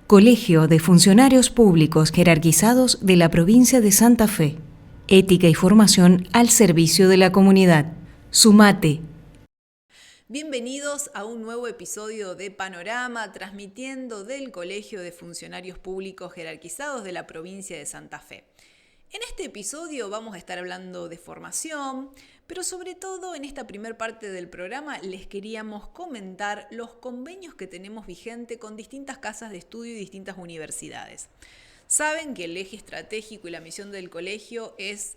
Colegio de Funcionarios Públicos Jerarquizados de la Provincia de Santa Fe. Ética y formación al servicio de la comunidad. Sumate. Bienvenidos a un nuevo episodio de Panorama, transmitiendo del Colegio de Funcionarios Públicos Jerarquizados de la Provincia de Santa Fe. En este episodio vamos a estar hablando de formación, pero sobre todo en esta primera parte del programa les queríamos comentar los convenios que tenemos vigente con distintas casas de estudio y distintas universidades. Saben que el eje estratégico y la misión del colegio es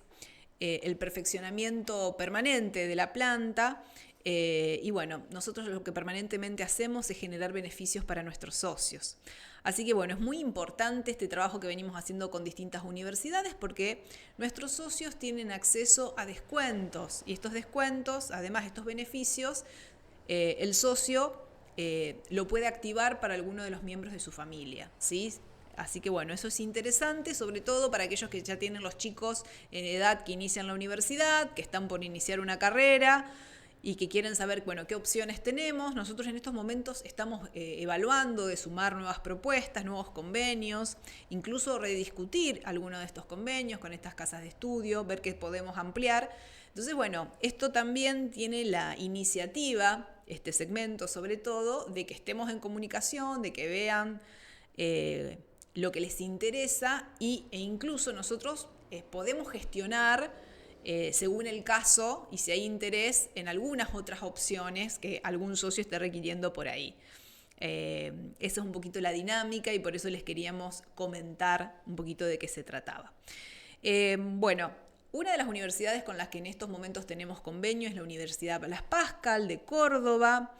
el perfeccionamiento permanente de la planta. Y bueno, nosotros lo que permanentemente hacemos es generar beneficios para nuestros socios. Así que bueno, es muy importante este trabajo que venimos haciendo con distintas universidades porque nuestros socios tienen acceso a descuentos y estos descuentos, además estos beneficios, el socio lo puede activar para alguno de los miembros de su familia, ¿sí? Así que bueno, eso es interesante, sobre todo para aquellos que ya tienen los chicos en edad que inician la universidad, que están por iniciar una carrera y que quieren saber, bueno, qué opciones tenemos. Nosotros en estos momentos estamos evaluando de sumar nuevas propuestas, nuevos convenios, incluso rediscutir algunos de estos convenios con estas casas de estudio, ver qué podemos ampliar. Entonces, bueno, esto también tiene la iniciativa, este segmento sobre todo, de que estemos en comunicación, de que vean lo que les interesa e incluso nosotros podemos gestionar según el caso y si hay interés en algunas otras opciones que algún socio esté requiriendo por ahí. Esa es un poquito la dinámica y por eso les queríamos comentar un poquito de qué se trataba. Bueno, una de las universidades con las que en estos momentos tenemos convenio es la Universidad Blas Pascal de Córdoba.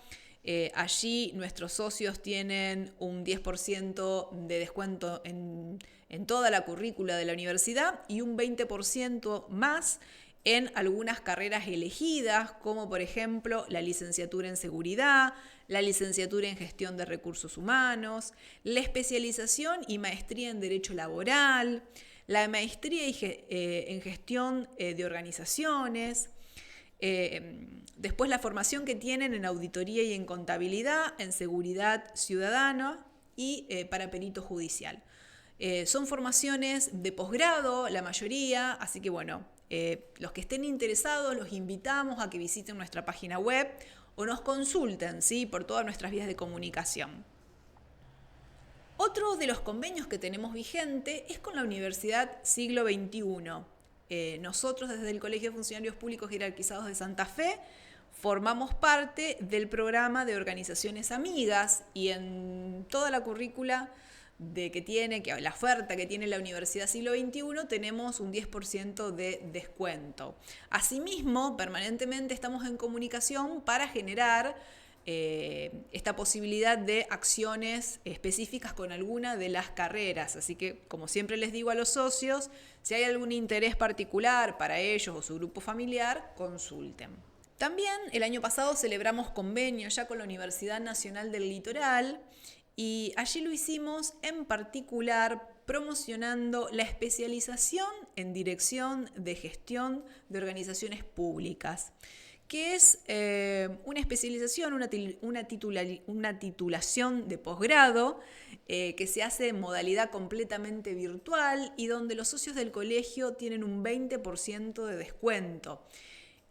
Allí nuestros socios tienen un 10% de descuento en toda la currícula de la universidad y un 20% más en algunas carreras elegidas, como por ejemplo la licenciatura en seguridad, la licenciatura en gestión de recursos humanos, la especialización y maestría en derecho laboral, la maestría en gestión de organizaciones. Después la formación que tienen en auditoría y en contabilidad, en seguridad ciudadana y para perito judicial. Son formaciones de posgrado, la mayoría, así que bueno, los que estén interesados los invitamos a que visiten nuestra página web o nos consulten, ¿sí?, por todas nuestras vías de comunicación. Otro de los convenios que tenemos vigente es con la Universidad Siglo XXI. Nosotros desde el Colegio de Funcionarios Públicos Jerarquizados de Santa Fe formamos parte del programa de organizaciones amigas y en toda la currícula la oferta que tiene la Universidad Siglo XXI tenemos un 10% de descuento. Asimismo, permanentemente estamos en comunicación para generar esta posibilidad de acciones específicas con alguna de las carreras. Así que, como siempre les digo a los socios, si hay algún interés particular para ellos o su grupo familiar, consulten. También el año pasado celebramos convenio ya con la Universidad Nacional del Litoral y allí lo hicimos en particular promocionando la especialización en dirección de gestión de organizaciones públicas, que es una especialización, una titulación de posgrado que se hace en modalidad completamente virtual y donde los socios del colegio tienen un 20% de descuento.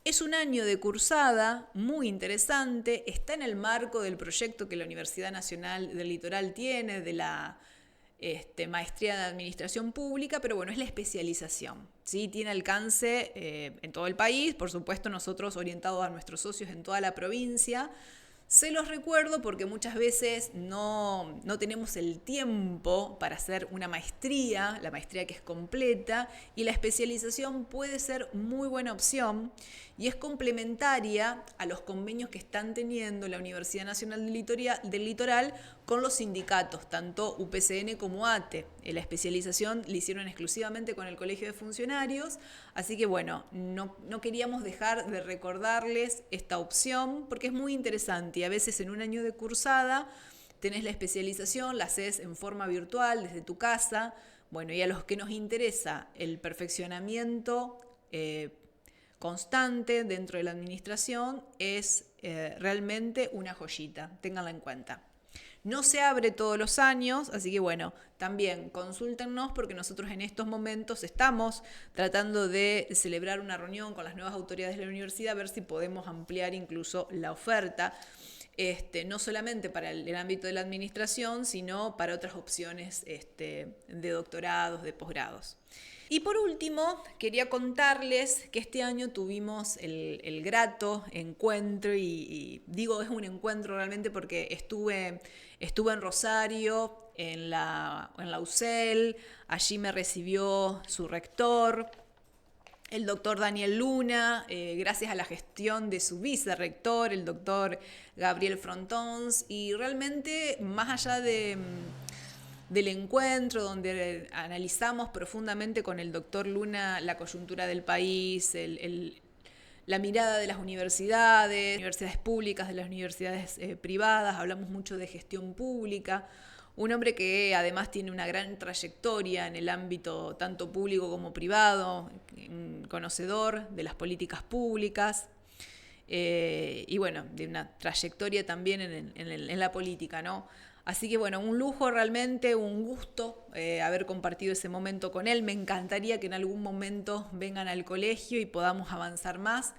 Es un año de cursada muy interesante, está en el marco del proyecto que la Universidad Nacional del Litoral tiene, de la maestría de Administración Pública, pero bueno, es la especialización, ¿sí? Tiene alcance en todo el país, por supuesto nosotros orientados a nuestros socios en toda la provincia. Se los recuerdo porque muchas veces no tenemos el tiempo para hacer una maestría, la maestría que es completa, y la especialización puede ser muy buena opción y es complementaria a los convenios que están teniendo la Universidad Nacional del Litoral con los sindicatos, tanto UPCN como ATE. La especialización la hicieron exclusivamente con el Colegio de Funcionarios, así que bueno, no queríamos dejar de recordarles esta opción porque es muy interesante y a veces en un año de cursada tenés la especialización, la haces en forma virtual desde tu casa. Bueno, y a los que nos interesa el perfeccionamiento constante dentro de la administración es realmente una joyita, ténganla en cuenta. No se abre todos los años, así que bueno, también consúltennos porque nosotros en estos momentos estamos tratando de celebrar una reunión con las nuevas autoridades de la universidad, a ver si podemos ampliar incluso la oferta. No solamente para el ámbito de la administración, sino para otras opciones de doctorados, de posgrados. Y por último, quería contarles que este año tuvimos el grato encuentro, y digo es un encuentro realmente porque estuve en Rosario, en la UCEL, allí me recibió su rector, el doctor Daniel Luna, gracias a la gestión de su vicerrector, el doctor Gabriel Frontons, y realmente más allá del encuentro donde analizamos profundamente con el doctor Luna la coyuntura del país, la mirada de las universidades públicas, de las universidades privadas, hablamos mucho de gestión pública. Un hombre que además tiene una gran trayectoria en el ámbito tanto público como privado, un conocedor de las políticas públicas y bueno, de una trayectoria también en la política, ¿no? Así que bueno, un lujo realmente, un gusto haber compartido ese momento con él. Me encantaría que en algún momento vengan al colegio y podamos avanzar más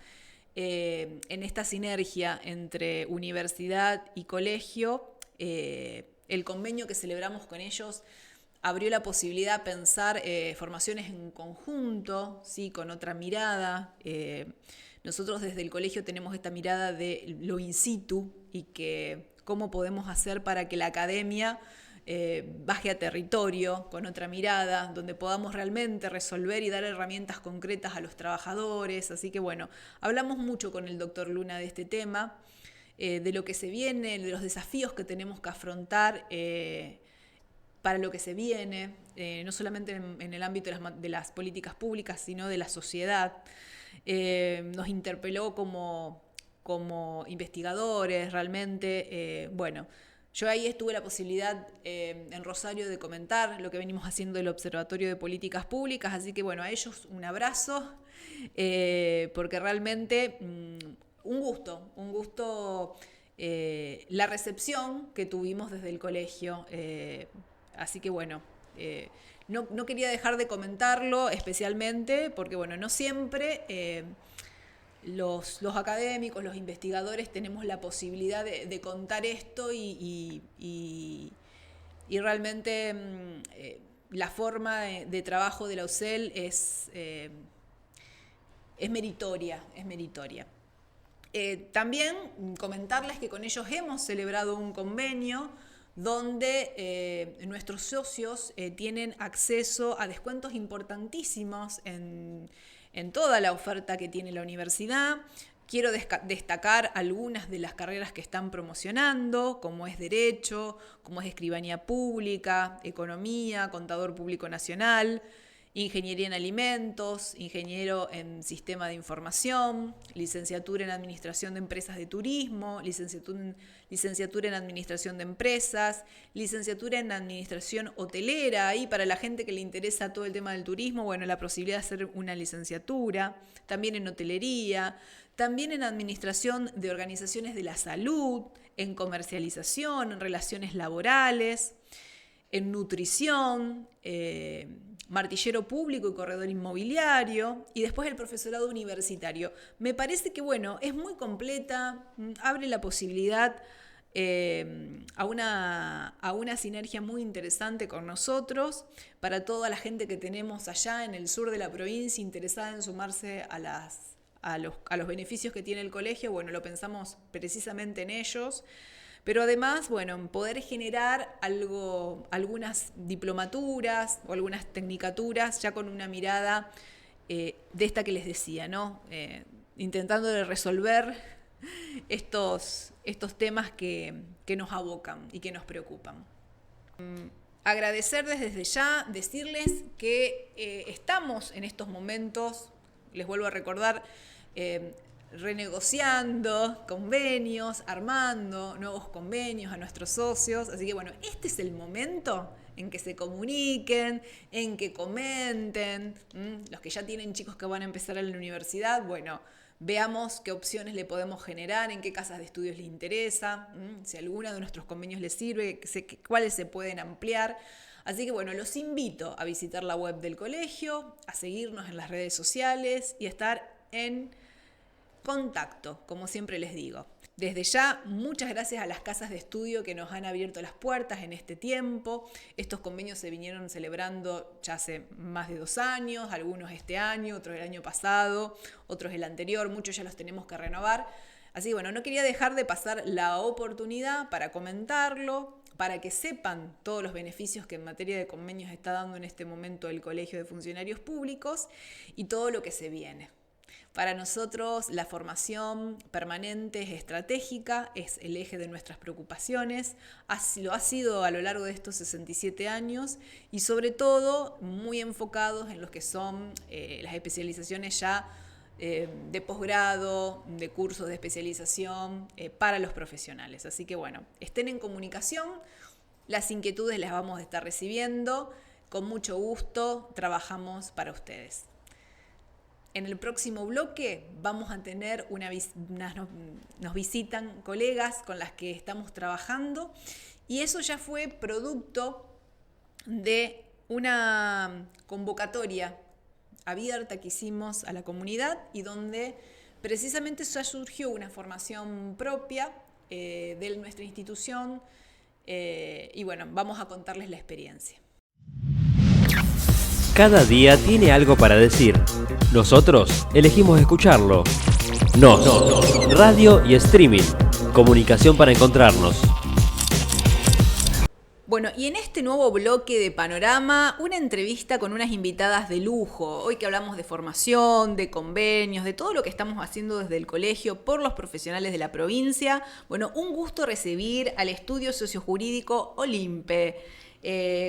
en esta sinergia entre universidad y colegio. El convenio que celebramos con ellos abrió la posibilidad de pensar formaciones en conjunto, ¿sí? Con otra mirada. Nosotros desde el colegio tenemos esta mirada de lo in situ y que cómo podemos hacer para que la academia baje a territorio con otra mirada, donde podamos realmente resolver y dar herramientas concretas a los trabajadores. Así que bueno, hablamos mucho con el doctor Luna de este tema, de lo que se viene, de los desafíos que tenemos que afrontar para lo que se viene, no solamente en el ámbito de las políticas públicas, sino de la sociedad. Nos interpeló como investigadores realmente. Bueno, yo ahí tuve la posibilidad en Rosario de comentar lo que venimos haciendo del Observatorio de Políticas Públicas, así que bueno, a ellos un abrazo, porque realmente un gusto la recepción que tuvimos desde el colegio, así que bueno, no quería dejar de comentarlo especialmente porque bueno, no siempre los académicos, los investigadores tenemos la posibilidad de contar esto y realmente la forma de trabajo de la UCEL es meritoria. También comentarles que con ellos hemos celebrado un convenio donde nuestros socios tienen acceso a descuentos importantísimos en toda la oferta que tiene la universidad. Quiero destacar algunas de las carreras que están promocionando, como es Derecho, como es Escribanía Pública, Economía, Contador Público Nacional, Ingeniería en Alimentos, Ingeniero en Sistema de Información, Licenciatura en Administración de Empresas de Turismo, Licenciatura en Administración de Empresas, Licenciatura en Administración Hotelera, y para la gente que le interesa todo el tema del turismo, bueno, la posibilidad de hacer una licenciatura, también en Hotelería, también en Administración de Organizaciones de la Salud, en Comercialización, en Relaciones Laborales, en Nutrición, Martillero Público y Corredor Inmobiliario, y después el profesorado universitario. Me parece que, bueno, es muy completa, abre la posibilidad a una sinergia muy interesante con nosotros, para toda la gente que tenemos allá en el sur de la provincia interesada en sumarse a los beneficios que tiene el colegio. Bueno, lo pensamos precisamente en ellos. Pero además, bueno, poder generar algunas diplomaturas o algunas tecnicaturas ya con una mirada de esta que les decía, ¿no? Intentando de resolver estos temas que nos abocan y que nos preocupan. Agradecerles desde ya, decirles que estamos en estos momentos, les vuelvo a recordar, renegociando convenios, armando nuevos convenios a nuestros socios. Así que bueno, este es el momento en que se comuniquen, en que comenten. Los que ya tienen chicos que van a empezar en la universidad, bueno, veamos qué opciones le podemos generar, en qué casas de estudios le interesa, si alguna de nuestros convenios les sirve, cuáles se pueden ampliar. Así que bueno, los invito a visitar la web del colegio, a seguirnos en las redes sociales y a estar en contacto, como siempre les digo. Desde ya, muchas gracias a las casas de estudio que nos han abierto las puertas en este tiempo. Estos convenios se vinieron celebrando ya hace más de 2 años, algunos este año, otros el año pasado, otros el anterior, muchos ya los tenemos que renovar. Así que bueno, no quería dejar de pasar la oportunidad para comentarlo, para que sepan todos los beneficios que en materia de convenios está dando en este momento el Colegio de Funcionarios Públicos y todo lo que se viene. Para nosotros la formación permanente es estratégica, es el eje de nuestras preocupaciones, lo ha sido a lo largo de estos 67 años y sobre todo muy enfocados en lo que son las especializaciones ya de posgrado, de cursos de especialización para los profesionales. Así que bueno, estén en comunicación, las inquietudes las vamos a estar recibiendo, con mucho gusto trabajamos para ustedes. En el próximo bloque vamos a tener nos visitan colegas con las que estamos trabajando y eso ya fue producto de una convocatoria abierta que hicimos a la comunidad y donde precisamente ya surgió una formación propia de nuestra institución y bueno, vamos a contarles la experiencia. Cada día tiene algo para decir. Nosotros elegimos escucharlo. Radio y streaming. Comunicación para encontrarnos. Bueno, y en este nuevo bloque de Panorama, una entrevista con unas invitadas de lujo. Hoy que hablamos de formación, de convenios, de todo lo que estamos haciendo desde el colegio por los profesionales de la provincia. Bueno, un gusto recibir al estudio sociojurídico Olimpe.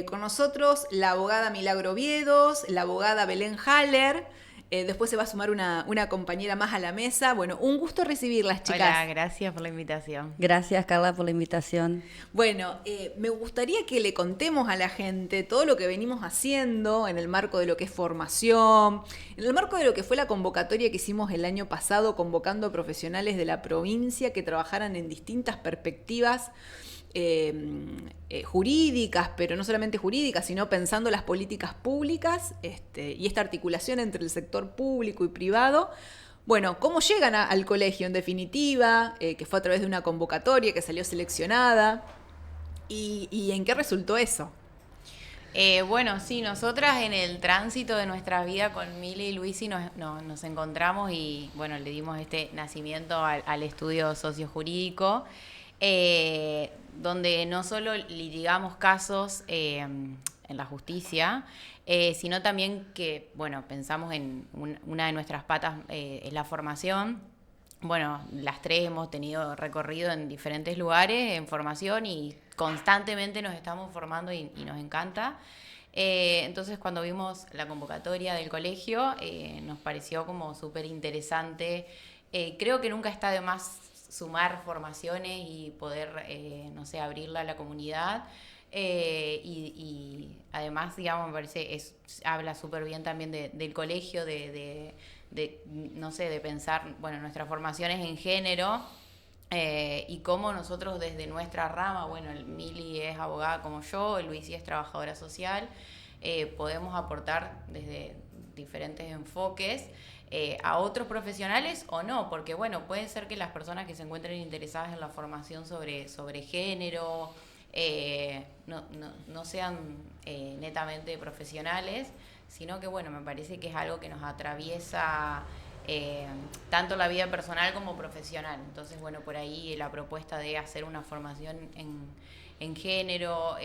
Con nosotros la abogada Milagro Viedos, la abogada Belén Haller, después se va a sumar una compañera más a la mesa. Bueno, un gusto recibirlas, chicas. Hola, gracias por la invitación. Gracias, Carla, por la invitación. Bueno, me gustaría que le contemos a la gente todo lo que venimos haciendo en el marco de lo que es formación, en el marco de lo que fue la convocatoria que hicimos el año pasado, convocando a profesionales de la provincia que trabajaran en distintas perspectivas jurídicas, pero no solamente jurídicas, sino pensando las políticas públicas y esta articulación entre el sector público y privado. Bueno, ¿cómo llegan al colegio en definitiva? Que fue a través de una convocatoria que salió seleccionada. ¿Y en qué resultó eso? Bueno, sí, nosotras en el tránsito de nuestra vida con Mili y Luisi nos encontramos y bueno, le dimos este nacimiento al estudio sociojurídico. Donde no solo litigamos casos en la justicia, sino también que, bueno, pensamos en una de nuestras patas es la formación. Bueno, las tres hemos tenido recorrido en diferentes lugares en formación y constantemente nos estamos formando y nos encanta. Entonces, cuando vimos la convocatoria del colegio, nos pareció como súper interesante. Creo que nunca está de más sumar formaciones y poder, abrirla a la comunidad. Y además, digamos, me parece, habla súper bien también del colegio, de pensar, bueno, nuestras formaciones en género y cómo nosotros desde nuestra rama, bueno, Mili es abogada como yo, Luisi es trabajadora social, podemos aportar desde diferentes enfoques a otros profesionales o no, porque bueno, puede ser que las personas que se encuentren interesadas en la formación sobre género no sean netamente profesionales, sino que bueno, me parece que es algo que nos atraviesa tanto la vida personal como profesional. Entonces bueno, por ahí la propuesta de hacer una formación en género,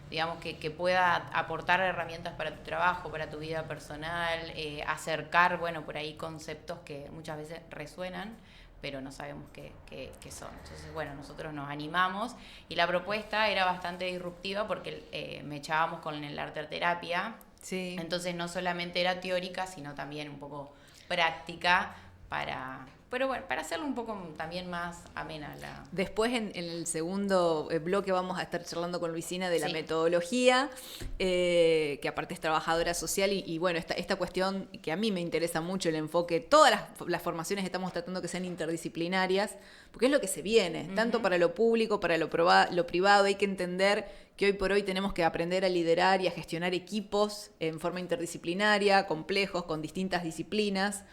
digamos que pueda aportar herramientas para tu trabajo, para tu vida personal, acercar, bueno, por ahí conceptos que muchas veces resuenan, pero no sabemos qué son. Entonces, bueno, nosotros nos animamos y la propuesta era bastante disruptiva porque me echábamos con el arteterapia. Sí. Entonces no solamente era teórica, sino también un poco práctica para Pero bueno, para hacerlo un poco también más amena la... Después en el segundo bloque vamos a estar charlando con Luisina de la Sí. metodología, que aparte es trabajadora social y bueno, esta cuestión que a mí me interesa mucho, el enfoque, todas las formaciones estamos tratando que sean interdisciplinarias, porque es lo que se viene, tanto para lo público, para lo privado, hay que entender que hoy por hoy tenemos que aprender a liderar y a gestionar equipos en forma interdisciplinaria, complejos, con distintas disciplinas.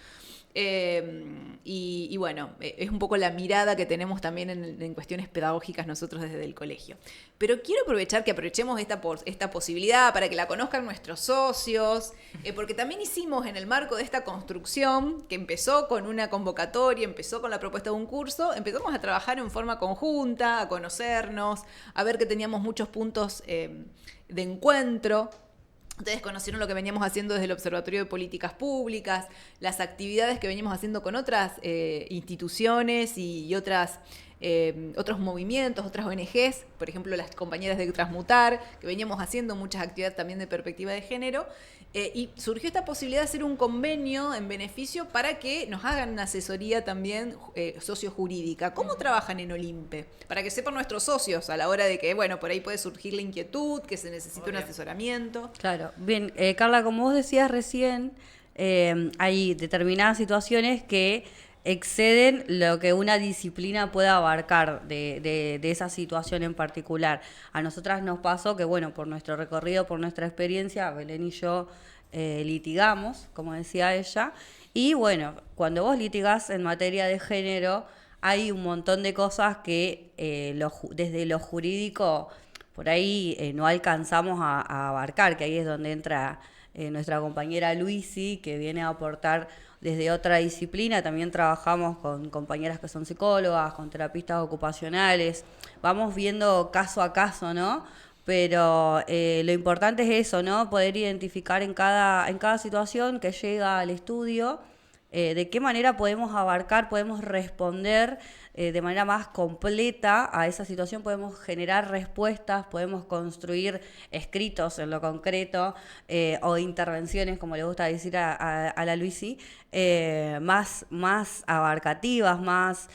Y bueno, es un poco la mirada que tenemos también en cuestiones pedagógicas nosotros desde el colegio. Pero quiero aprovechemos esta posibilidad para que la conozcan nuestros socios, porque también hicimos en el marco de esta construcción, que empezó con una convocatoria, empezó con la propuesta de un curso, empezamos a trabajar en forma conjunta, a conocernos, a ver que teníamos muchos puntos de encuentro. Ustedes conocieron lo que veníamos haciendo desde el Observatorio de Políticas Públicas, las actividades que veníamos haciendo con otras instituciones y otros movimientos, otras ONGs, por ejemplo las compañeras de Transmutar, que veníamos haciendo muchas actividades también de perspectiva de género, y surgió esta posibilidad de hacer un convenio en beneficio para que nos hagan una asesoría también sociojurídica. ¿Cómo trabajan en Olimpe? Para que sepan nuestros socios a la hora de que, bueno, por ahí puede surgir la inquietud, que se necesita un asesoramiento. Claro, bien, Carla, como vos decías recién, hay determinadas situaciones que exceden lo que una disciplina pueda abarcar de esa situación en particular. A nosotras nos pasó que, bueno, por nuestro recorrido, por nuestra experiencia, Belén y yo litigamos, como decía ella, y bueno, cuando vos litigás en materia de género, hay un montón de cosas que desde lo jurídico por ahí no alcanzamos a abarcar, que ahí es donde entra nuestra compañera Luisi, que viene a aportar desde otra disciplina. También trabajamos con compañeras que son psicólogas, con terapistas ocupacionales, vamos viendo caso a caso, ¿no? Pero lo importante es eso, ¿no? Poder identificar en cada situación que llega al estudio de qué manera podemos abarcar, podemos responder de manera más completa a esa situación, podemos generar respuestas, podemos construir escritos en lo concreto o intervenciones, como le gusta decir a la Luisi, más abarcativas, más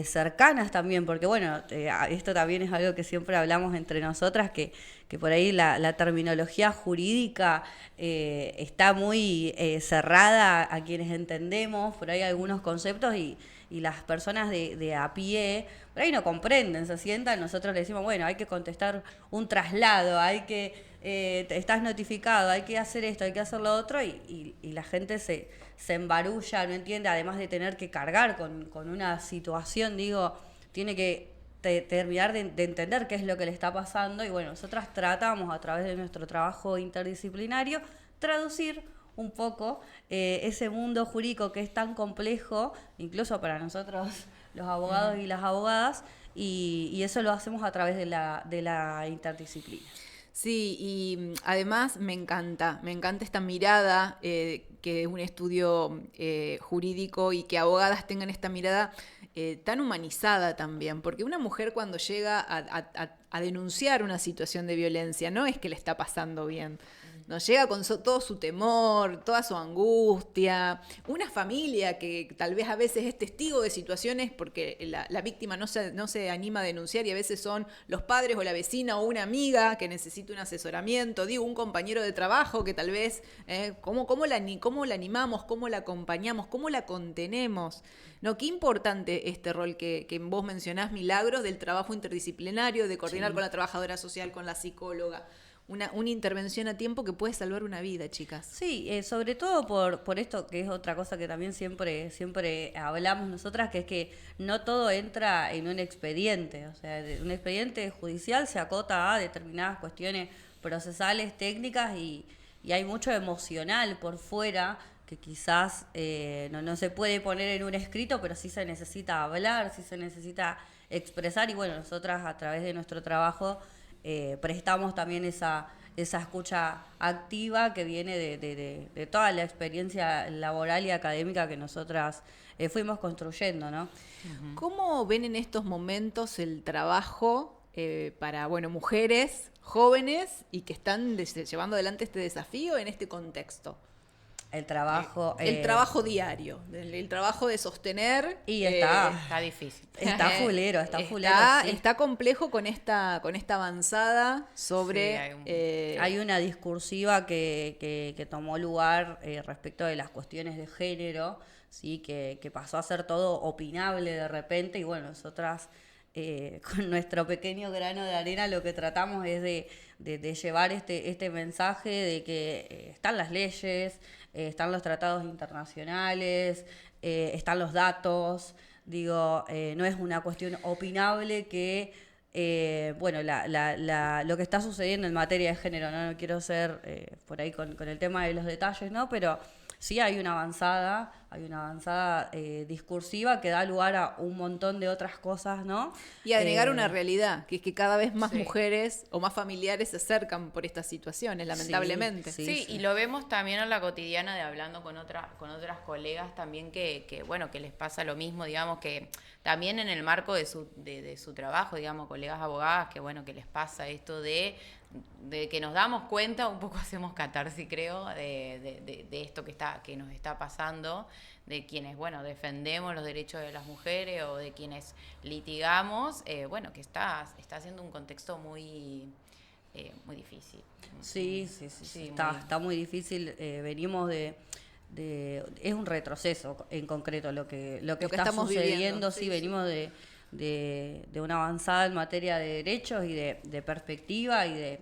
cercanas también, porque bueno, esto también es algo que siempre hablamos entre nosotras, que por ahí la terminología jurídica está muy cerrada a quienes entendemos, por ahí algunos conceptos y las personas de a pie, por ahí no comprenden, se sientan, nosotros le decimos, bueno, hay que contestar un traslado, hay que, estás notificado, hay que hacer esto, hay que hacer lo otro, y la gente se embarulla, no entiende, además de tener que cargar con una situación, digo, tiene que terminar de entender qué es lo que le está pasando, y bueno, nosotras tratamos a través de nuestro trabajo interdisciplinario traducir un poco ese mundo jurídico que es tan complejo, incluso para nosotros los abogados y las abogadas, y eso lo hacemos a través de la interdisciplina. Sí, y además me encanta esta mirada, que es un estudio jurídico, y que abogadas tengan esta mirada tan humanizada también, porque una mujer cuando llega a denunciar una situación de violencia, no es que le está pasando bien, nos llega con todo su temor, toda su angustia, una familia que tal vez a veces es testigo de situaciones porque la víctima no se anima a denunciar, y a veces son los padres o la vecina o una amiga que necesita un asesoramiento, un compañero de trabajo que tal vez, ¿cómo la animamos, cómo la acompañamos, cómo la contenemos? No, qué importante este rol que vos mencionás, Milagros, del trabajo interdisciplinario, de coordinar con la trabajadora social, con la psicóloga. Una intervención a tiempo que puede salvar una vida, chicas. Sí, sobre todo por esto, que es otra cosa que también siempre hablamos nosotras, que es que no todo entra en un expediente. O sea, un expediente judicial se acota a determinadas cuestiones procesales, técnicas, y hay mucho emocional por fuera que quizás no se puede poner en un escrito, pero sí se necesita hablar, sí se necesita expresar. Y bueno, nosotras a través de nuestro trabajo prestamos también esa escucha activa que viene de toda la experiencia laboral y académica que nosotras fuimos construyendo, ¿no? ¿Cómo ven en estos momentos el trabajo para mujeres jóvenes y que están llevando adelante este desafío en este contexto? el trabajo... el trabajo diario, el trabajo de sostener. Y está difícil. Está fulero, sí. Está complejo con esta avanzada sobre... Sí, hay una discursiva que tomó lugar respecto de las cuestiones de género, ¿sí? Que pasó a ser todo opinable de repente, y bueno, nosotras con nuestro pequeño grano de arena lo que tratamos es de llevar este mensaje de que están las leyes, están los tratados internacionales, están los datos. Digo, no es una cuestión opinable que, bueno, lo que está sucediendo en materia de género, no quiero ser por ahí con el tema de los detalles, ¿no? Pero sí hay una avanzada discursiva que da lugar a un montón de otras cosas, ¿no? Y a negar una realidad, que es que cada vez más Sí. mujeres o más familiares se acercan por estas situaciones, lamentablemente. Sí. Y lo vemos también en la cotidiana de hablando con otras colegas también que bueno, que les pasa lo mismo, digamos, que también en el marco de su trabajo, digamos, colegas abogadas, que bueno, que les pasa esto de que nos damos cuenta, un poco hacemos catarsis, creo, de esto que nos está pasando, de quienes, bueno, defendemos los derechos de las mujeres o de quienes litigamos, bueno, que está siendo un contexto muy difícil. Sí, Sí, está muy difícil. Venimos es un retroceso en concreto lo que está estamos sucediendo. viviendo. Sí, Sí, venimos de una avanzada en materia de derechos y de perspectiva y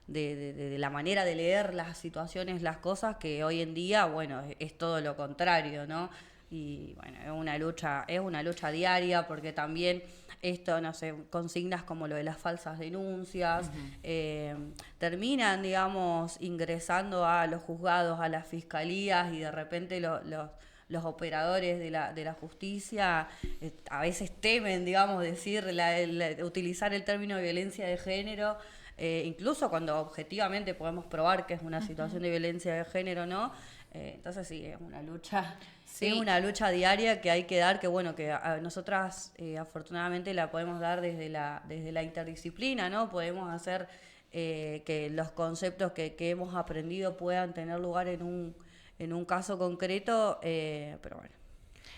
de la manera de leer las situaciones, las cosas, que hoy en día, bueno, es todo lo contrario, ¿no? Y bueno, es una lucha diaria, porque también esto, no sé, consignas como lo de las falsas denuncias, terminan, digamos, ingresando a los juzgados, a las fiscalías, y de repente los operadores de la justicia a veces temen, digamos, utilizar el término violencia de género, incluso cuando objetivamente podemos probar que es una situación de violencia de género, ¿no? Entonces sí, es una lucha. Sí. Es una lucha diaria que hay que dar, que bueno, que nosotras afortunadamente la podemos dar desde la interdisciplina, ¿no? Podemos hacer que los conceptos que hemos aprendido puedan tener lugar en un caso concreto, pero bueno,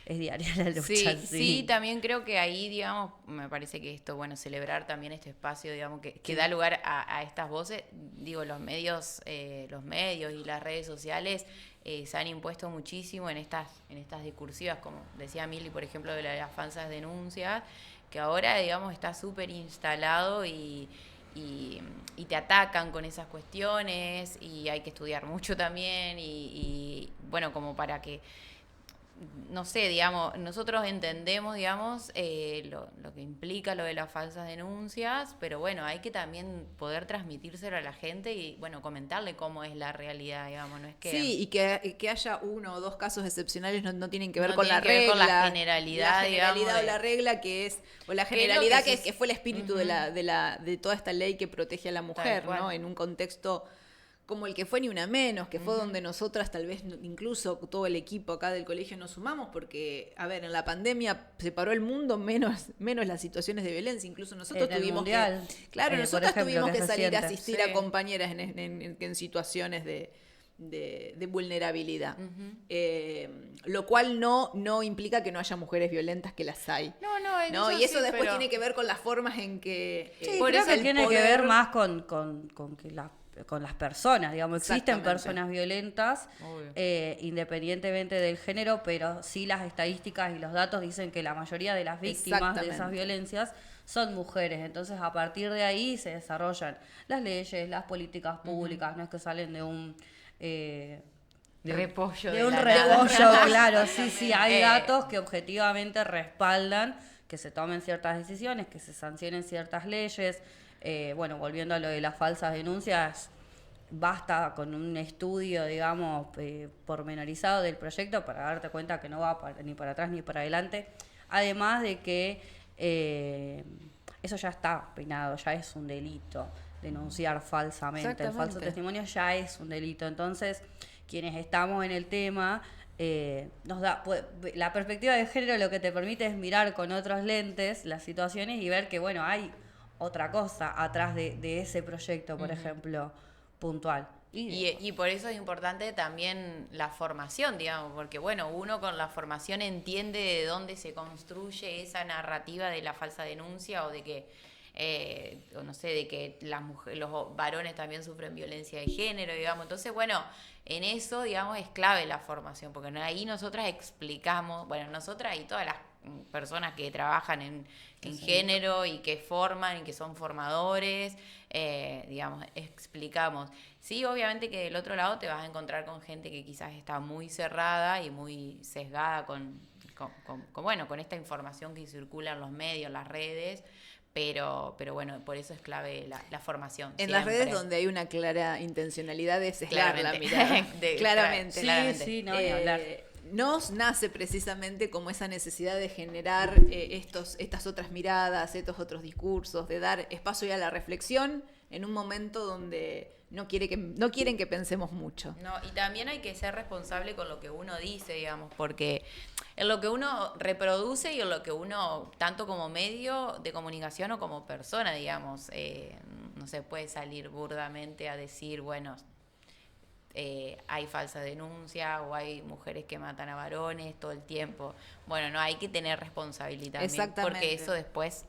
es diaria la lucha. Sí, también creo que ahí, digamos, me parece que esto, bueno, celebrar también este espacio, digamos, que da lugar a estas voces. Digo, los medios y las redes sociales se han impuesto muchísimo en estas discursivas, como decía Mili, por ejemplo, de las falsas denuncias, que ahora, digamos, está súper instalado y te atacan con esas cuestiones, y hay que estudiar mucho también, y bueno, como para que, no sé, digamos, nosotros entendemos, digamos, lo que implica lo de las falsas denuncias, pero bueno, hay que también poder transmitírselo a la gente y, bueno, comentarle cómo es la realidad, digamos, no es que... Sí, y que haya uno o dos casos excepcionales no tienen que ver No con la tienen que ver regla. con la generalidad, digamos, o la regla o la que es lo generalidad que que fue el espíritu de toda esta ley que protege a la mujer, cual. ¿no? En un contexto como el que fue Ni Una Menos, que fue donde nosotras tal vez incluso todo el equipo acá del colegio nos sumamos, porque, a ver, en la pandemia se paró el mundo, menos las situaciones de violencia, incluso nosotros En el tuvimos mundial, claro, nosotros por ejemplo, tuvimos que se salir a siente. asistir Sí. a compañeras en situaciones de vulnerabilidad, lo cual no implica que no haya mujeres violentas, que las hay. No, Y eso sí, después pero- tiene que ver con las formas en que Sí, Por creo eso que el tiene que poder- ver más con que con las personas, digamos, existen Exactamente. personas violentas, Obvio. independientemente del género, pero sí las estadísticas y los datos dicen que la mayoría de las víctimas de esas Exactamente. violencias son mujeres. Entonces, a partir de ahí se desarrollan las leyes, las políticas públicas, no es que salen de un... Repollo de de un la repollo, nada. claro, sí, hay Eh. datos que objetivamente respaldan que se tomen ciertas decisiones, que se sancionen ciertas leyes. Bueno, volviendo a lo de las falsas denuncias, basta con un estudio, digamos, pormenorizado del proyecto para darte cuenta que no va ni para atrás ni para adelante. Además de que eso ya está penado, ya es un delito. Denunciar falsamente, el falso Exactamente. testimonio ya es un delito. Entonces, quienes estamos en el tema, nos da la perspectiva de género, lo que te permite es mirar con otros lentes las situaciones y ver que, bueno, hay otra cosa atrás de ese proyecto, por ejemplo. puntual. Y por eso es importante también la formación, digamos, porque bueno, uno con la formación entiende de dónde se construye esa narrativa de la falsa denuncia o de que, o no sé, de que los varones también sufren violencia de género, digamos. Entonces, bueno, en eso, digamos, es clave la formación, porque ahí nosotras explicamos, bueno, nosotras y todas las personas que trabajan en género y que forman y que son formadores, digamos, explicamos. Sí, obviamente que del otro lado te vas a encontrar con gente que quizás está muy cerrada y muy sesgada con esta información que circula en los medios, las redes, pero bueno, por eso es clave la formación. En siempre. las redes donde hay una clara intencionalidad de sesgar la mirada. Claramente. Sí, sí, no, ni hablar. Nos nace precisamente como esa necesidad de generar estas otras miradas, estos otros discursos, de dar espacio a la reflexión en un momento donde no quieren que pensemos mucho. No, y también hay que ser responsable con lo que uno dice, digamos, porque en lo que uno reproduce y en lo que uno, tanto como medio de comunicación o como persona, digamos, no se puede salir burdamente a decir, bueno, hay falsa denuncia o hay mujeres que matan a varones todo el tiempo. Bueno, no, hay que tener responsabilidad también, porque eso después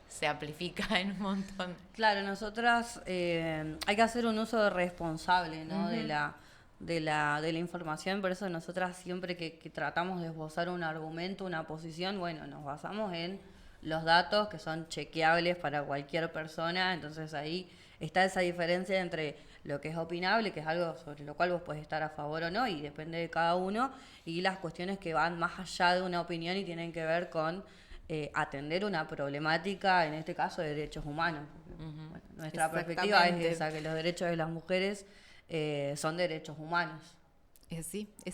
se amplifica en un montón. Claro, nosotras hay que hacer un uso responsable, ¿no? Uh-huh. de la información, por eso nosotras siempre que tratamos de esbozar un argumento, una posición, bueno, nos basamos en los datos que son chequeables para cualquier persona, entonces ahí está esa diferencia entre lo que es opinable, que es algo sobre lo cual vos podés estar a favor o no, y depende de cada uno, y las cuestiones que van más allá de una opinión y tienen que ver con atender una problemática, en este caso de derechos humanos. Uh-huh. Bueno, nuestra perspectiva es esa, que los derechos de las mujeres son derechos humanos. Es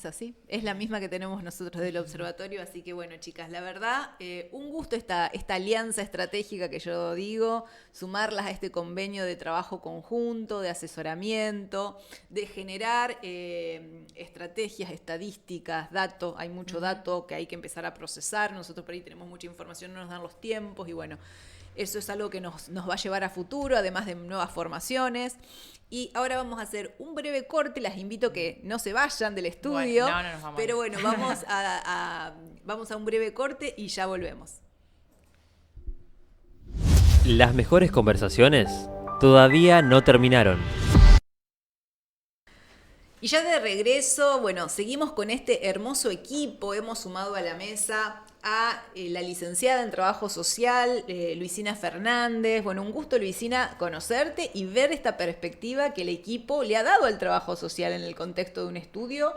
así. Es la misma que tenemos nosotros del observatorio, así que bueno, chicas, la verdad, un gusto esta alianza estratégica que yo digo, sumarlas a este convenio de trabajo conjunto, de asesoramiento, de generar estrategias, estadísticas, datos. Hay mucho dato que hay que empezar a procesar. Nosotros por ahí tenemos mucha información, no nos dan los tiempos y bueno, eso es algo que nos va a llevar a futuro, además de nuevas formaciones. Y ahora vamos a hacer un breve corte. Las invito a que no se vayan del estudio. Bueno, no nos vamos. Pero bueno, vamos a un breve corte y ya volvemos. Las mejores conversaciones todavía no terminaron. Y ya de regreso, bueno, seguimos con este hermoso equipo. Hemos sumado a la mesa a la licenciada en Trabajo Social, Luisina Fernández. Bueno, un gusto, Luisina, conocerte y ver esta perspectiva que el equipo le ha dado al trabajo social en el contexto de un estudio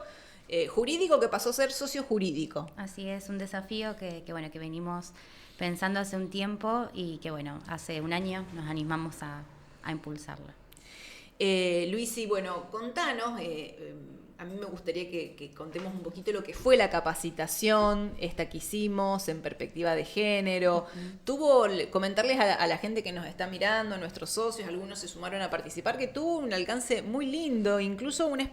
jurídico que pasó a ser sociojurídico. Así es, un desafío que venimos pensando hace un tiempo y que, bueno, hace un año nos animamos a impulsarlo. Luisi, bueno, contanos, a mí me gustaría que contemos un poquito lo que fue la capacitación esta que hicimos en perspectiva de género. Comentarles a la gente que nos está mirando, a nuestros socios, algunos se sumaron a participar, que tuvo un alcance muy lindo, incluso un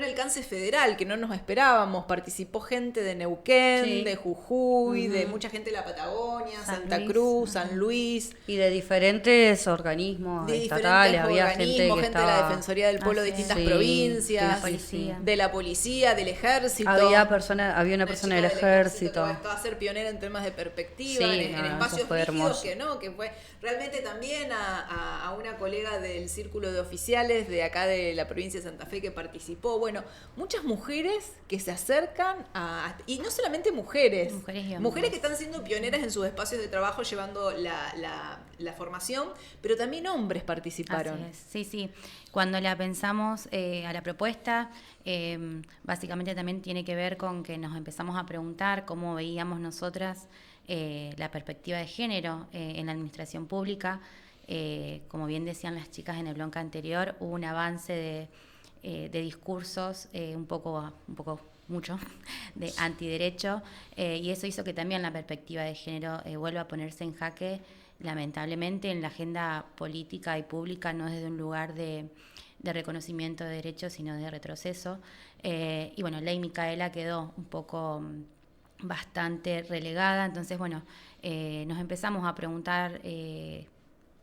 alcance federal que no nos esperábamos. Participó gente de Neuquén, Sí. de Jujuy, Uh-huh. de mucha gente de la Patagonia, San Santa Luis, Cruz, uh-huh. San Luis. Y de diferentes organismos De estatales, diferentes había organismos, gente que de estaba... la Defensoría del Pueblo de Así es. distintas Sí, provincias, sí. de la policía, del ejército. Había una persona del chica ejército. que va a ser pionera en temas de perspectiva, Sí, en no, eso espacios fue rígidos, hermoso. que fue realmente también a una colega del Círculo de Oficiales de acá de la provincia de Santa Fe que participó. Bueno, muchas mujeres que se acercan y no solamente mujeres Mujeres y hombres. que están siendo pioneras en sus espacios de trabajo llevando la formación, pero también hombres participaron. Así es. Sí. Cuando la pensamos a la propuesta, básicamente también tiene que ver con que nos empezamos a preguntar cómo veíamos nosotras la perspectiva de género en la administración pública. Como bien decían las chicas en el bloque anterior, hubo un avance de discursos mucho de antiderecho, y eso hizo que también la perspectiva de género vuelva a ponerse en jaque, lamentablemente, en la agenda política y pública, no desde un lugar de reconocimiento de derechos, sino de retroceso. Y bueno, Ley Micaela quedó un poco bastante relegada, entonces bueno, nos empezamos a preguntar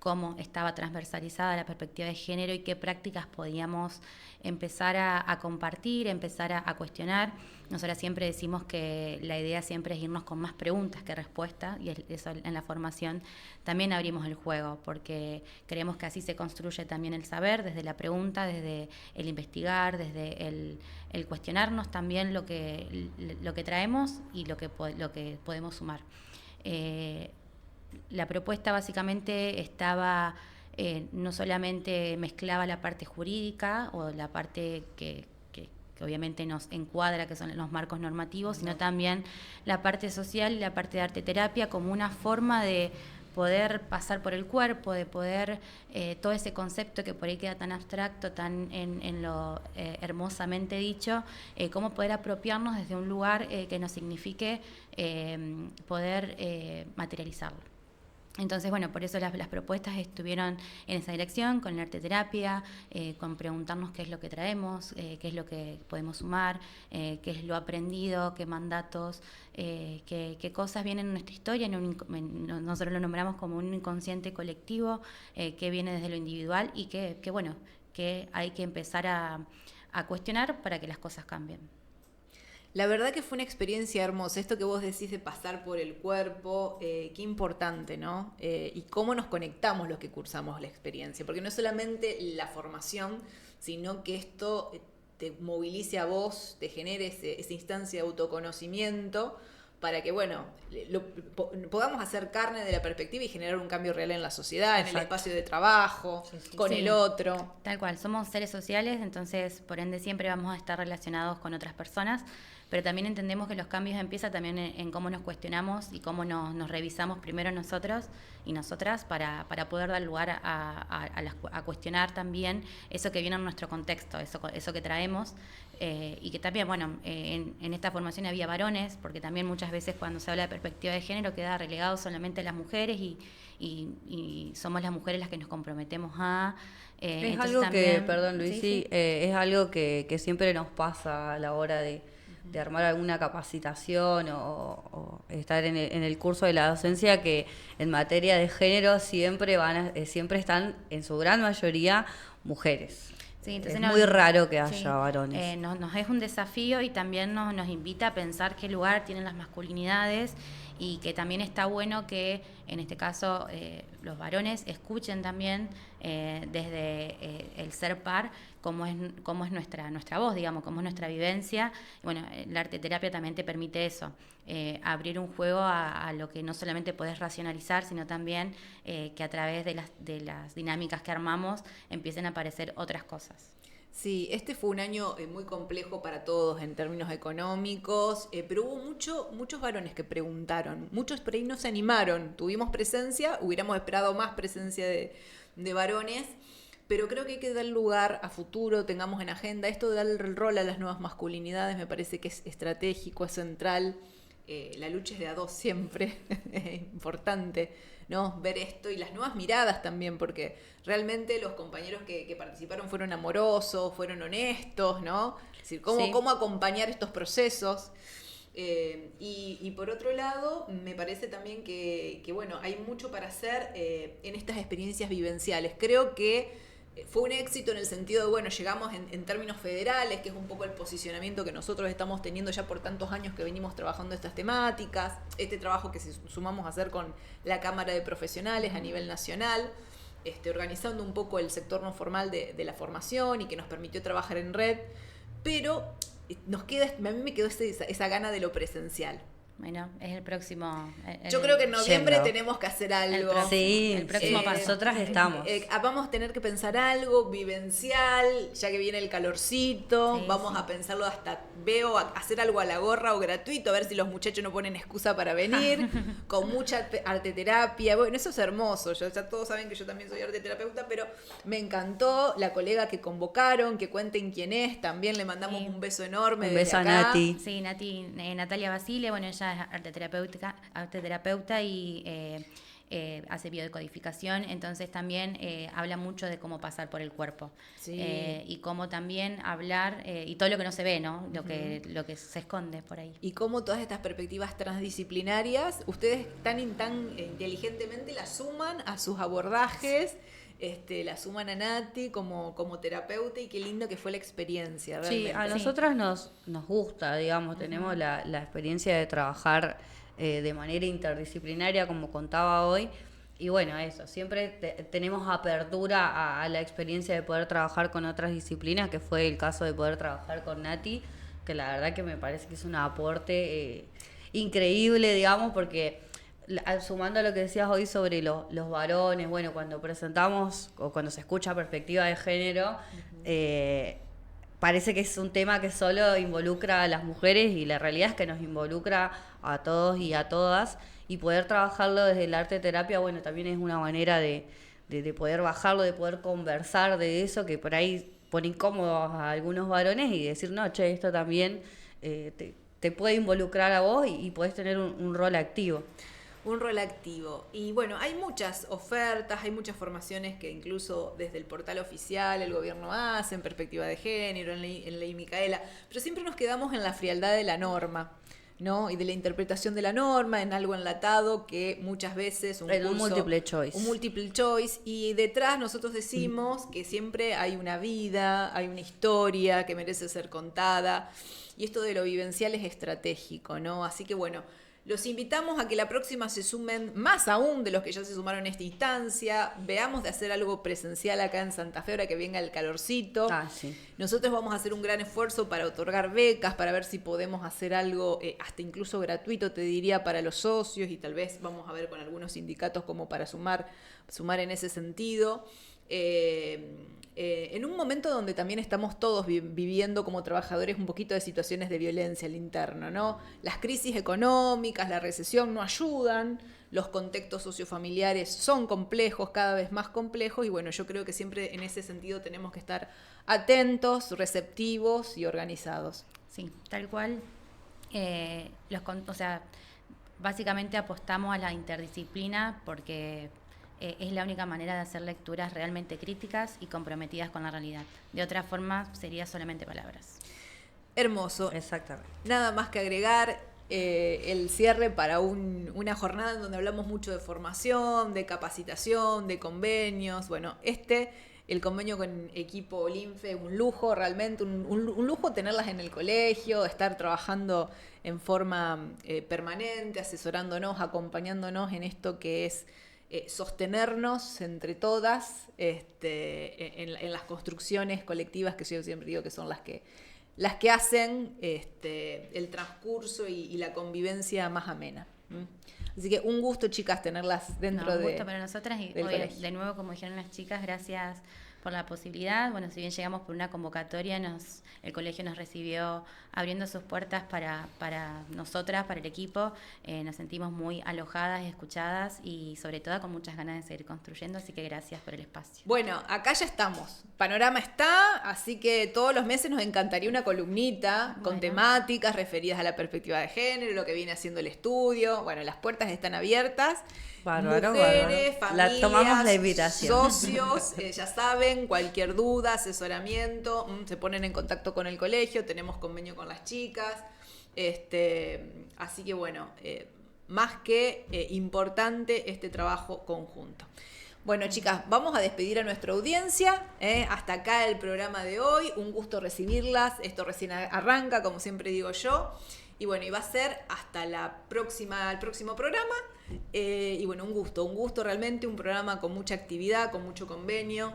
cómo estaba transversalizada la perspectiva de género y qué prácticas podíamos empezar a compartir, empezar a cuestionar. Nosotras siempre decimos que la idea siempre es irnos con más preguntas que respuestas, y eso en la formación también abrimos el juego, porque creemos que así se construye también el saber, desde la pregunta, desde el investigar, desde el cuestionarnos también lo que traemos y lo que podemos sumar. La propuesta básicamente estaba, no solamente mezclaba la parte jurídica o la parte que obviamente nos encuadra, que son los marcos normativos, sino también la parte social y la parte de arte terapia como una forma de poder pasar por el cuerpo, de poder, todo ese concepto que por ahí queda tan abstracto, tan en lo hermosamente dicho, cómo poder apropiarnos desde un lugar que nos signifique poder materializarlo. Entonces, bueno, por eso las propuestas estuvieron en esa dirección, con el arte terapia, con preguntarnos qué es lo que traemos, qué es lo que podemos sumar, qué es lo aprendido, qué mandatos, qué cosas vienen en nuestra historia. Nosotros lo nombramos como un inconsciente colectivo, que viene desde lo individual y que hay que empezar a cuestionar para que las cosas cambien. La verdad que fue una experiencia hermosa, esto que vos decís de pasar por el cuerpo, qué importante, ¿no? Y cómo nos conectamos los que cursamos la experiencia, porque no es solamente la formación, sino que esto te movilice a vos, te genere esa instancia de autoconocimiento, para que, bueno, podamos hacer carne de la perspectiva y generar un cambio real en la sociedad, en el espacio de trabajo, con el otro. Tal cual, somos seres sociales, entonces por ende siempre vamos a estar relacionados con otras personas, pero también entendemos que los cambios empiezan también en cómo nos cuestionamos y cómo nos revisamos primero nosotros y nosotras para poder dar lugar a cuestionar también eso que viene en nuestro contexto, eso que traemos. Y que también, bueno, en esta formación había varones, porque también muchas veces cuando se habla de perspectiva de género queda relegado solamente a las mujeres y somos las mujeres las que nos comprometemos a... es algo también, perdón Luisi, es algo que siempre nos pasa a la hora de armar alguna capacitación o estar en el curso de la docencia, que en materia de género siempre están en su gran mayoría mujeres. Sí, entonces es muy raro que haya varones. Nos es un desafío y también nos invita a pensar qué lugar tienen las masculinidades, y que también está bueno que en este caso los varones escuchen también desde el ser par cómo es nuestra voz, digamos, cómo es nuestra vivencia. Bueno, la arte terapia también te permite eso, abrir un juego a lo que no solamente podés racionalizar, sino también que a través de las dinámicas que armamos empiecen a aparecer otras cosas. Sí, este fue un año muy complejo para todos en términos económicos, pero hubo muchos varones que preguntaron, muchos por ahí no se animaron, tuvimos presencia, hubiéramos esperado más presencia de varones, pero creo que hay que dar lugar a futuro, tengamos en agenda esto de dar el rol a las nuevas masculinidades, me parece que es estratégico, es central. La lucha es de a dos siempre, es importante, ¿no? Ver esto y las nuevas miradas también, porque realmente los compañeros que participaron fueron amorosos, fueron honestos, ¿no? Es decir, cómo acompañar estos procesos. Y por otro lado, me parece también que bueno, hay mucho para hacer en estas experiencias vivenciales. Creo que fue un éxito en el sentido de, bueno, llegamos en términos federales, que es un poco el posicionamiento que nosotros estamos teniendo ya por tantos años que venimos trabajando estas temáticas, este trabajo que sumamos a hacer con la Cámara de Profesionales a nivel nacional, organizando un poco el sector no formal de la formación y que nos permitió trabajar en red, pero a mí me quedó esa gana de lo presencial. Bueno, es el próximo... Yo creo que en noviembre tenemos que hacer algo. El próximo paso. Nosotras estamos. Vamos a tener que pensar algo vivencial, ya que viene el calorcito. Vamos a pensarlo hacer algo a la gorra o gratuito, a ver si los muchachos no ponen excusa para venir, con mucha arteterapia. Bueno, eso es hermoso. Ya todos saben que yo también soy arteterapeuta, pero me encantó la colega que convocaron, que cuenten quién es. También le mandamos un beso enorme. Un beso a acá. Nati. Sí, Natalia Basile, bueno, ella es arteterapeuta y hace biodecodificación, entonces también habla mucho de cómo pasar por el cuerpo. Sí. Y cómo también hablar, y todo lo que no se ve, ¿no? Lo que se esconde por ahí. Y cómo todas estas perspectivas transdisciplinarias, ustedes tan inteligentemente las suman a sus abordajes, la suman a Nati como terapeuta, y qué lindo que fue la experiencia, realmente. Sí, a nosotras nos gusta, digamos, tenemos la experiencia de trabajar de manera interdisciplinaria, como contaba hoy, y bueno, eso, siempre tenemos apertura a la experiencia de poder trabajar con otras disciplinas, que fue el caso de poder trabajar con Nati, que la verdad que me parece que es un aporte increíble, digamos, porque sumando a lo que decías hoy sobre los varones, bueno, cuando presentamos o cuando se escucha perspectiva de género, parece que es un tema que solo involucra a las mujeres, y la realidad es que nos involucra a todos y a todas, y poder trabajarlo desde el arte terapia, bueno, también es una manera de poder bajarlo, de poder conversar de eso, que por ahí pone incómodos a algunos varones, y decir, no, che, esto también te puede involucrar a vos y podés tener un rol activo. Un rol activo. Y bueno, hay muchas ofertas, hay muchas formaciones que incluso desde el portal oficial el gobierno hace en perspectiva de género, en Ley Micaela, pero siempre nos quedamos en la frialdad de la norma, ¿no? Y de la interpretación de la norma en algo enlatado que muchas veces un multiple choice. Un multiple choice, y detrás nosotros decimos que siempre hay una vida, hay una historia que merece ser contada, y esto de lo vivencial es estratégico, ¿no? Así que bueno, los invitamos a que la próxima se sumen más aún de los que ya se sumaron en esta instancia. Veamos de hacer algo presencial acá en Santa Fe ahora que venga el calorcito. Sí. Nosotros vamos a hacer un gran esfuerzo para otorgar becas, para ver si podemos hacer algo hasta incluso gratuito, te diría, para los socios, y tal vez vamos a ver con algunos sindicatos como para sumar en ese sentido. En un momento donde también estamos todos viviendo como trabajadores un poquito de situaciones de violencia al interno, ¿no? Las crisis económicas, la recesión no ayudan, los contextos sociofamiliares son complejos, cada vez más complejos, y bueno, yo creo que siempre en ese sentido tenemos que estar atentos, receptivos y organizados. Sí, tal cual. Básicamente apostamos a la interdisciplina porque es la única manera de hacer lecturas realmente críticas y comprometidas con la realidad. De otra forma, sería solamente palabras. Hermoso. Exactamente. Nada más que agregar, el cierre para una jornada en donde hablamos mucho de formación, de capacitación, de convenios. Bueno, el convenio con equipo Olinfe, un lujo, realmente un lujo tenerlas en el colegio, estar trabajando en forma permanente, asesorándonos, acompañándonos en esto que es sostenernos entre todas en las construcciones colectivas, que yo siempre digo que son las que hacen el transcurso y la convivencia más amena. Así que un gusto, chicas, tenerlas dentro de... Un gusto para nosotras, y hoy, de nuevo, como dijeron las chicas, gracias por la posibilidad. Bueno, si bien llegamos por una convocatoria, el colegio nos recibió abriendo sus puertas para nosotras, para el equipo. Nos sentimos muy alojadas y escuchadas, y sobre todo con muchas ganas de seguir construyendo, así que gracias por el espacio. Bueno, acá ya estamos. Panorama está, así que todos los meses nos encantaría una columnita con temáticas referidas a la perspectiva de género, lo que viene haciendo el estudio. Bueno, las puertas están abiertas. Mujeres, familias, tomamos la invitación. Socios, ya saben, cualquier duda, asesoramiento, se ponen en contacto con el colegio, tenemos convenio con las chicas, así que bueno, más que importante este trabajo conjunto. Bueno, chicas, vamos a despedir a nuestra audiencia. Hasta acá el programa de hoy, un gusto recibirlas, esto recién arranca, como siempre digo yo. Y bueno, y va a ser hasta el próximo programa. Y bueno, un gusto realmente, un programa con mucha actividad, con mucho convenio.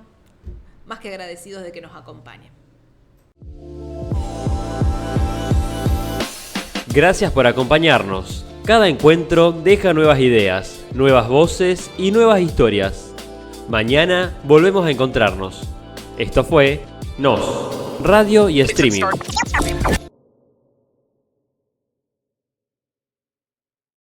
Más que agradecidos de que nos acompañen. Gracias por acompañarnos. Cada encuentro deja nuevas ideas, nuevas voces y nuevas historias. Mañana volvemos a encontrarnos. Esto fue NOS, Radio y Streaming.